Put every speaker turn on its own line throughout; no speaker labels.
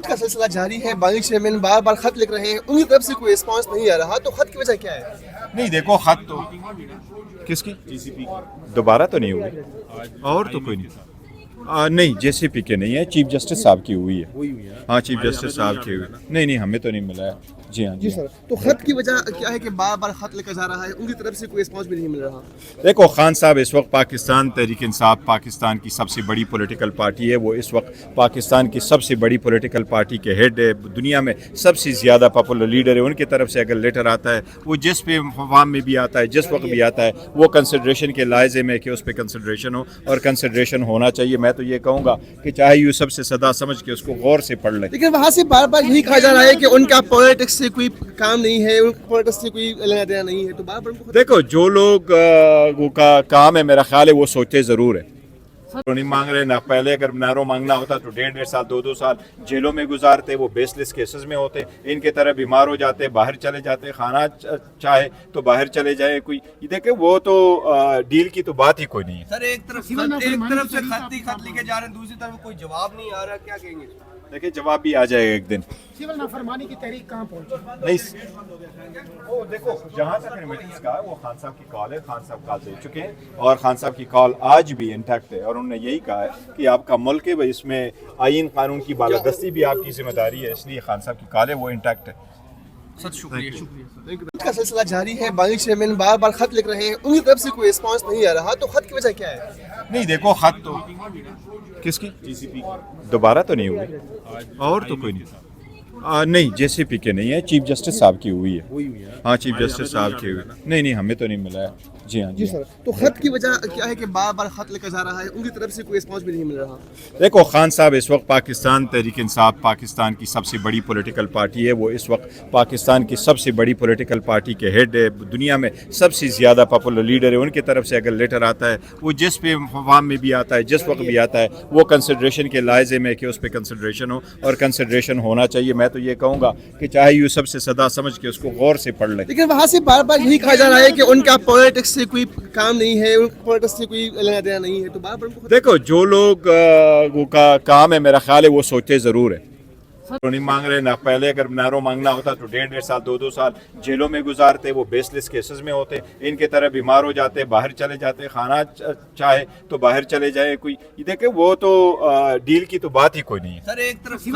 का सिलसिला जारी है। बानी चेयरमैन बार बार खत लिख रहे हैं, उनकी तरफ से कोई रिस्पांस नहीं आ रहा, तो खत की वजह क्या है?
नहीं देखो, खत तो किसकी दोबारा तो नहीं हुई और तो कोई नहीं जेसीपी के नहीं है, चीफ जस्टिस साहब की हुई है। हाँ, चीफ जस्टिस साहब की हुई। नहीं हमें तो नहीं मिला है। जी हाँ
जी सर, तो खत की वजह क्या है कि बार बार खत लिखा जा रहा है, उनकी तरफ से कोई रिस्पांस भी नहीं मिल रहा?
देखो, खान साहब इस वक्त पाकिस्तान तहरीक इंसाफ पाकिस्तान की सबसे बड़ी पॉलिटिकल पार्टी है। वो इस वक्त पाकिस्तान की सबसे बड़ी पॉलिटिकल पार्टी के हेड है, दुनिया में सबसे ज़्यादा पॉपुलर लीडर है। उनकी तरफ से अगर लेटर आता है, वो जिस पे फॉर्म में भी आता है, जिस वक्त भी आता है, वो कंसिड्रेशन के लायज़म है कि उस पर कंसिड्रेशन हो, और कंसिड्रेशन होना चाहिए। मैं तो ये कहूँगा कि चाहे यूसुफ से सदा समझ के उसको गौर से पढ़ लें।
लेकिन वहाँ से बार बार यही कहा जा रहा है कि उनका पॉलिटिक्स से कोई काम नहीं है, पॉलिटिक्स से कोई लेना देना नहीं है, तो बार बार उनको
देखो, जो लोग वो का काम है, मेरा ख्याल है वो सोचे ज़रूर है। तो नहीं मांग रहे ना। पहले अगर नारो मांगना होता तो 1.5 साल 2 साल जेलों में गुजारते, वो बेसलेस केसेस में होते। इनके तरह बीमार हो जाते, बाहर चले जाते, खाना चाहे तो बाहर चले जाए कोई। ये देखे, वो तो डील की तो बात ही कोई नहीं है।
सर, एक तरफ से खत लिखे जा रहे हैं, दूसरी तरफ कोई जवाब नहीं आ रहा, क्या कहेंगे?
देखिए, जवाब भी आ जाएगा एक दिन।
सिविल नाफरमानी की तहरीक कहाँ पहुंची?
नहीं, वो देखो, जहाँ तक रेमिटेंस का है, वो खान साहब की कॉल है। खान साहब कॉल दे चुके हैं और खान साहब की कॉल आज भी इंटैक्ट है, और उन्होंने यही कहा है कि आपका मुल्क है, इसमें आईन कानून की बालादस्ती भी आपकी जिम्मेदारी है, इसलिए खान साहब की कॉल है, वो इंटैक्ट है।
सर, शुक्रिया का सिलसिला जारी है। बानी चेयरमैन बार बार खत लिख रहे हैं, उनकी तरफ से कोई रिस्पांस नहीं आ रहा, तो खत की वजह क्या है?
नहीं देखो, खत तो किसकी दोबारा तो नहीं हुई और तो कोई नहीं जेसीपी के नहीं है, चीफ जस्टिस साहब की हुई है। हाँ, चीफ जस्टिस साहब की हुई। नहीं हमें तो नहीं मिला है। जी हाँ
जी सर, तो खत की वजह क्या है कि बार बार खत लिखा जा रहा है, उनकी तरफ से कोई रिस्पांस भी नहीं मिल रहा?
देखो, खान साहब इस वक्त पाकिस्तान तहरीक इंसाफ पाकिस्तान की सबसे बड़ी पॉलिटिकल पार्टी है। वो इस वक्त पाकिस्तान की सबसे बड़ी पॉलिटिकल पार्टी के हेड है, दुनिया में सबसे ज़्यादा पॉपुलर लीडर है। उनकी तरफ से अगर लेटर आता है, वो जिस पे फॉर्म में भी आता है, जिस वक्त भी आता है, वो कंसिड्रेशन के लायज़म है कि उस पर कंसिड्रेशन हो, और कंसिड्रेशन होना चाहिए। मैं तो ये कहूँगा कि चाहे यूसुफ से सदा समझ के उसको गौर से पढ़ लें।
लेकिन वहाँ से बार बार यही कहा जा रहा है कि उनका पॉलिटिक्स से कोई काम नहीं है, पॉलिटिक्स से कोई लेना देना नहीं है, तो बार बार उनको
देखो, जो लोग वो का काम है, मेरा ख्याल है वो सोचे ज़रूर है। तो नहीं मांग रहे ना। पहले अगर नारो मांगना होता तो 1.5 साल 2 साल जेलों में गुजारते, वो बेसलेस केसेस में होते। इनके तरह बीमार हो जाते, बाहर चले जाते, खाना चाहे तो बाहर चले जाए कोई। ये देखे, वो तो डील की तो बात ही कोई नहीं है।
सर, एक तरफ से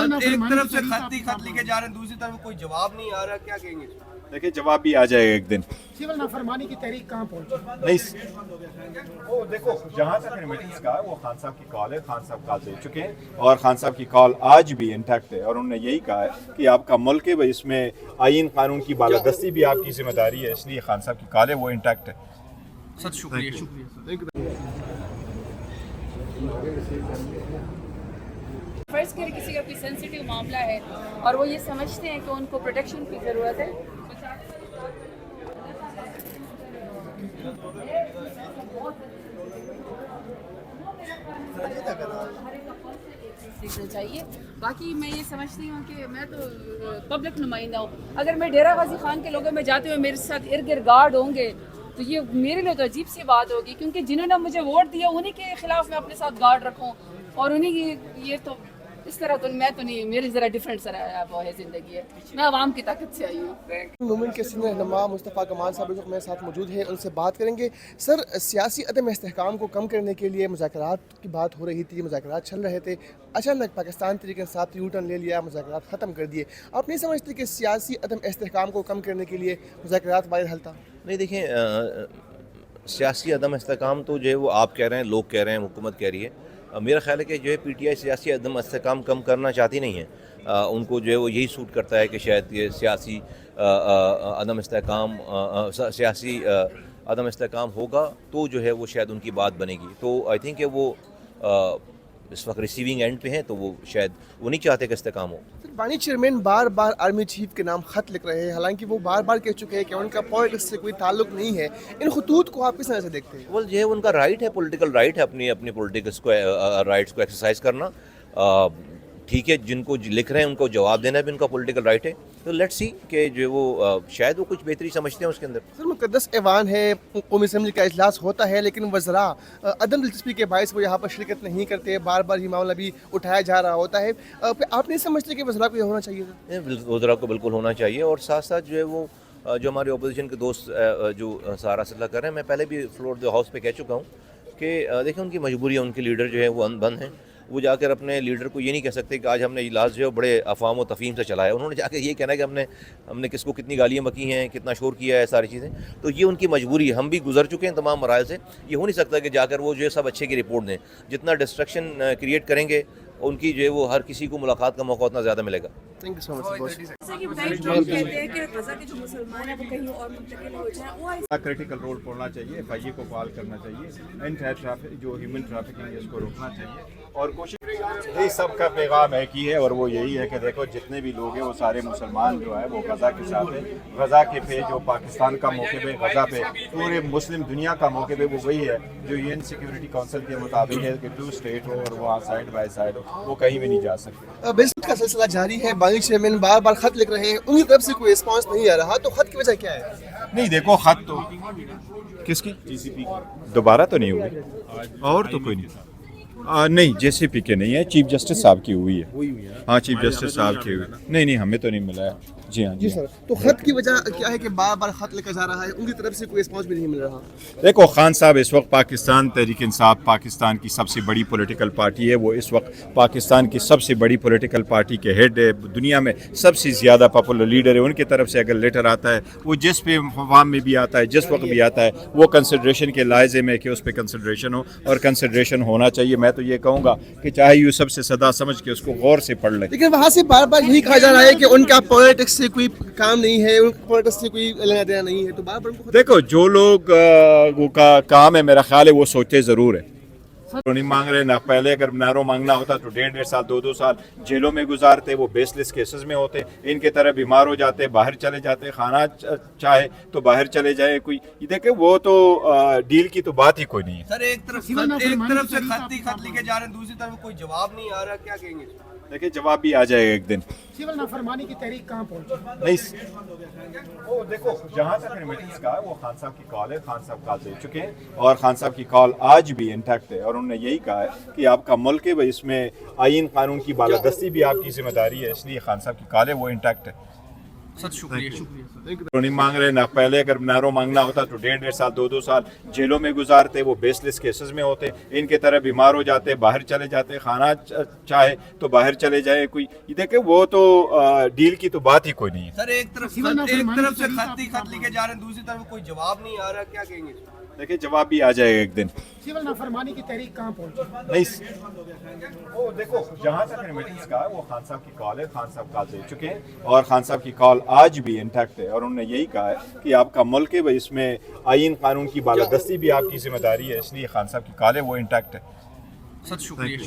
खत लिखे जा रहे हैं, दूसरी तरफ कोई जवाब नहीं आ रहा, क्या कहेंगे?
देखिए, जवाब भी आ जाएगा एक दिन।
सिविल नाफरमानी की तहरीक कहाँ पहुंची?
नहीं, वो देखो, जहाँ तक रेमिटेंस का है, वो खान साहब की कॉल है। खान साहब कॉल दे चुके हैं और खान साहब की कॉल आज भी इंटैक्ट है, और उन्होंने यही कहा है कि आपका मुल्क है, इसमें आईन कानून की बालादस्ती भी आपकी जिम्मेदारी है, इसलिए खान साहब की कॉल है, वो इंटैक्ट है।
सर, शुक्रिया।
फर्ज करें किसी का कोई सेंसिटिव मामला है और वो ये समझते हैं कि उनको प्रोटेक्शन की ज़रूरत है, सीखना चाहिए। बाकी मैं ये समझती हूँ कि मैं तो पब्लिक नुमाइंदा हूँ। अगर मैं डेरा गाजी खान के लोगों में जाते हुए मेरे साथ इर्द गिर्द गार्ड होंगे तो ये मेरे लिए तो अजीब सी बात होगी, क्योंकि जिन्होंने मुझे वोट दिया उन्हीं के खिलाफ मैं अपने साथ गार्ड रखूँ, और उन्हीं की ये तो इस तरह तो मैं तो नहीं, मेरी ज़रा डिफरेंट तरह वो है ज़िंदगी है। मैं आवाम की ताकत से आई हूँ।
मूवमेंट के सीनियर रहनुमा मुस्तफ़ा कमाल साहब इस वक्त मेरे साथ मौजूद हैं, उनसे बात करेंगे। सर, सियासी अदम इस्तेहकाम को कम करने के लिए मुज़ाकरात की बात हो रही थी, मुज़ाकरात चल रहे थे, अचानक पाकिस्तान तहरीक इंसाफ यू टर्न ले लिया, मुज़ाकरात ख़त्म कर दिए। आप नहीं समझते कि सियासी अदम इस्तेहकाम को कम करने के लिए मुज़ाकरात वाहिद हल था?
नहीं, देखें, सियासी अदम इस्तेहकाम तो जो है वो आप कह रहे हैं, लोग कह रहे हैं, हुकूमत कह रही है। मेरा ख्याल है कि जो है पीटीआई सियासी अदम इस्तेहकाम कम करना चाहती नहीं है। उनको जो है वो यही सूट करता है कि शायद ये सियासी अदम इस्तेहकाम सियासी अदम इस्तेहकाम होगा तो जो है वो शायद उनकी बात बनेगी। तो आई थिंक कि वो इस वक्त रिसीविंग एंड पे हैं, तो वो शायद वो नहीं चाहते कि इस्तेहकाम हो।
बानी चेयरमैन बार बार आर्मी चीफ के नाम खत लिख रहे हैं, हालांकि वो बार बार कह चुके हैं कि उनका पॉलिटिक्स से कोई ताल्लुक नहीं है। इन खतूत को आप किस तरह से देखते हैं?
वो जो है उनका राइट है, पॉलिटिकल राइट है अपनी अपनी पॉलिटिक्स को राइट्स को एक्सरसाइज करना। ٹھیک ہے جن کو لکھ رہے ہیں ان کو جواب دینا بھی ان کا پولیٹیکل رائٹ ہے. تو لیٹس سی کہ جو وہ شاید وہ کچھ بہتری سمجھتے ہیں اس کے اندر.
سر مقدس ایوان ہے، قومی اسمبلی کا اجلاس ہوتا ہے، لیکن وزراء عدم دلچسپی کے باعث وہ یہاں پر شرکت نہیں کرتے، بار بار یہ معاملہ بھی اٹھایا جا رہا ہوتا ہے. آپ نہیں سمجھتے کہ وزراء کو یہ ہونا چاہیے تھا؟
وزراء کو بالکل ہونا چاہیے، اور ساتھ ساتھ جو ہے وہ جو ہمارے اپوزیشن کے دوست جو سہارا اسلحہ کر رہے ہیں، میں پہلے بھی فلور دی ہاؤس پہ کہہ چکا ہوں کہ دیکھیں ان کی مجبوری ہے، ان کے لیڈر جو ہے وہ بند ہیں. وہ جا کر اپنے لیڈر کو یہ نہیں کہہ سکتے کہ آج ہم نے اجلاس جو ہے بڑے افہام و تفہیم سے چلایا. انہوں نے جا کے یہ کہنا ہے کہ ہم نے کس کو کتنی گالیاں بکی ہیں، کتنا شور کیا ہے، ساری چیزیں. تو یہ ان کی مجبوری ہے، ہم بھی گزر چکے ہیں تمام مراحل سے. یہ ہو نہیں سکتا کہ جا کر وہ جو ہے سب اچھے کی رپورٹ دیں. جتنا ڈسٹرکشن کریٹ کریں گے ان کی جو ہے وہ ہر کسی کو ملاقات کا موقع اتنا زیادہ ملے گا.
تھینک یو سو مچ.
جیسا کہ بتائیے ٹرمپ کہتے ہیں کہ غزہ کے جو مسلمان ہیں وہ کہیں اور منتقل ہو جائیں، وہ
کریٹیکل رول پڑھنا چاہیے، ایف آئی اے کو فعال کرنا چاہیے، اینٹی ٹریفک جو ہیومن ٹریفکنگ ہے اس کو روکنا چاہیے، اور کوشش یہی سب کا پیغام ہے کی ہے، اور وہ یہی ہے کہ دیکھو جتنے بھی لوگ ہیں وہ سارے مسلمان جو ہے وہ غزہ کے ساتھ ہیں. غزہ کے پہ جو پاکستان کا موقف ہے، غزہ پہ پورے مسلم دنیا کا موقف ہے وہ وہی ہے جو UN سیکورٹی کونسل کے مطابق ہے کہ 2 اسٹیٹ ہو اور وہاں سائڈ بائی سائڈ ہو، وہ کہیں بھی نہیں جا سکتے.
بیسٹ کا سلسلہ جاری ہے. بانی چیئرمین بار بار خط لکھ رہے ہیں، ان کی طرف سے کوئی رسپانس نہیں آ رہا، تو خط کی وجہ کیا ہے؟
نہیں دیکھو خط تو کس کی دوبارہ تو نہیں ہوئی، اور تو کوئی نہیں. نہیں جے سی پی کے نہیں ہے، چیف جسٹس صاحب کی ہوئی ہے. ہاں چیف جسٹس صاحب کی ہوئی. نہیں ہمیں تو نہیں ملا ہے. جی ہاں
جی سر. تو خط کی وجہ کیا ہے کہ بار بار خط لکھا جا رہا ہے، ان کی طرف سے کوئی رسپانس بھی نہیں مل رہا؟
دیکھو خان صاحب اس وقت پاکستان تحریک انصاف پاکستان کی سب سے بڑی پولیٹیکل پارٹی ہے. وہ اس وقت پاکستان کی سب سے بڑی پولیٹیکل پارٹی کے ہیڈ ہے، دنیا میں سب سے زیادہ پاپولر لیڈر ہے. ان کی طرف سے اگر لیٹر آتا ہے، وہ جس پہ فارم میں بھی آتا ہے، جس وقت بھی آتا ہے، وہ کنسیڈریشن کے لائزم ہے کہ اس پہ کنسیڈریشن ہو، اور کنسیڈریشن ہونا چاہیے. میں تو یہ کہوں گا کہ چاہے یوں سب سے صدا سمجھ کے اس کو غور سے پڑھ لیں.
لیکن وہاں سے بار بار یہی کہا جا رہا ہے کہ ان کا پولیٹکس سے کوئی کام نہیں ہے، ان کو پولیٹکس سے کوئی لینا دینا نہیں ہے، تو بار بار ان کو
دیکھو جو لوگ وہ کا کام ہے میرا خیال ہے وہ سوچتے ضرور ہے. نہیں مانگ رہے نہ، پہلے اگر نہرو مانگنا ہوتا تو 1.5 سال 2 سال جیلوں میں گزارتے، وہ بیس لیس کیسز میں ہوتے. ان کے طرح بیمار ہو جاتے، باہر چلے جاتے، کھانا چاہے تو باہر چلے جائے. کوئی یہ دیکھیں وہ تو ڈیل کی تو بات ہی کوئی نہیں ہے.
سر ایک طرف سے خط لکھے جا رہے ہیں، دوسری طرف کوئی جواب نہیں آ رہا، کیا کہیں گے؟
دیکھیں جواب بھی آ جائے گا ایک دن.
سول نافرمانی کی تحریک کہاں پہنچی؟
نہیں وہ دیکھو جہاں تک ریمیٹنس کا وہ خان صاحب کی کال ہے، خان صاحب کال دے چکے ہیں، اور خان صاحب کی کال آج بھی انٹیکٹ ہے. اور انہوں نے یہی کہا ہے کہ آپ کا ملک ہے، اس میں آئین قانون کی بالادستی بھی آپ کی ذمہ داری ہے، اس لیے خان صاحب کی کال ہے وہ انٹیکٹ ہے.
سر شکریہ.
نہیں مانگ رہے نہ، پہلے اگر نہرو مانگنا ہوتا تو 1.5 سال 2 سال جیلوں میں گزارتے، وہ بیس لیس کیسز میں ہوتے. ان کے طرح بیمار ہو جاتے، باہر چلے جاتے، کھانا چاہے تو باہر چلے جائے. کوئی یہ دیکھیں وہ تو ڈیل کی تو بات ہی کوئی نہیں ہے.
سر ایک طرف سے خط لکھے جا رہے ہیں، دوسری طرف کوئی جواب نہیں آ رہا، کیا کہیں گے؟
دیکھیں جواب بھی آ جائے گا ایک دن.
سول نافرمانی کی تحریک کہاں پہنچی؟
نہیں وہ دیکھو جہاں تک ریمیٹنس کا وہ خان صاحب کی کال ہے، خان صاحب کال دے چکے ہیں، اور خان صاحب کی کال آج بھی انٹیکٹ ہے. اور انہوں نے یہی کہا ہے کہ آپ کا ملک ہے، اس میں آئین قانون کی بالادستی بھی آپ کی ذمہ داری ہے، اس لیے خان صاحب کی کال ہے وہ انٹیکٹ ہے.
سر شکریہ.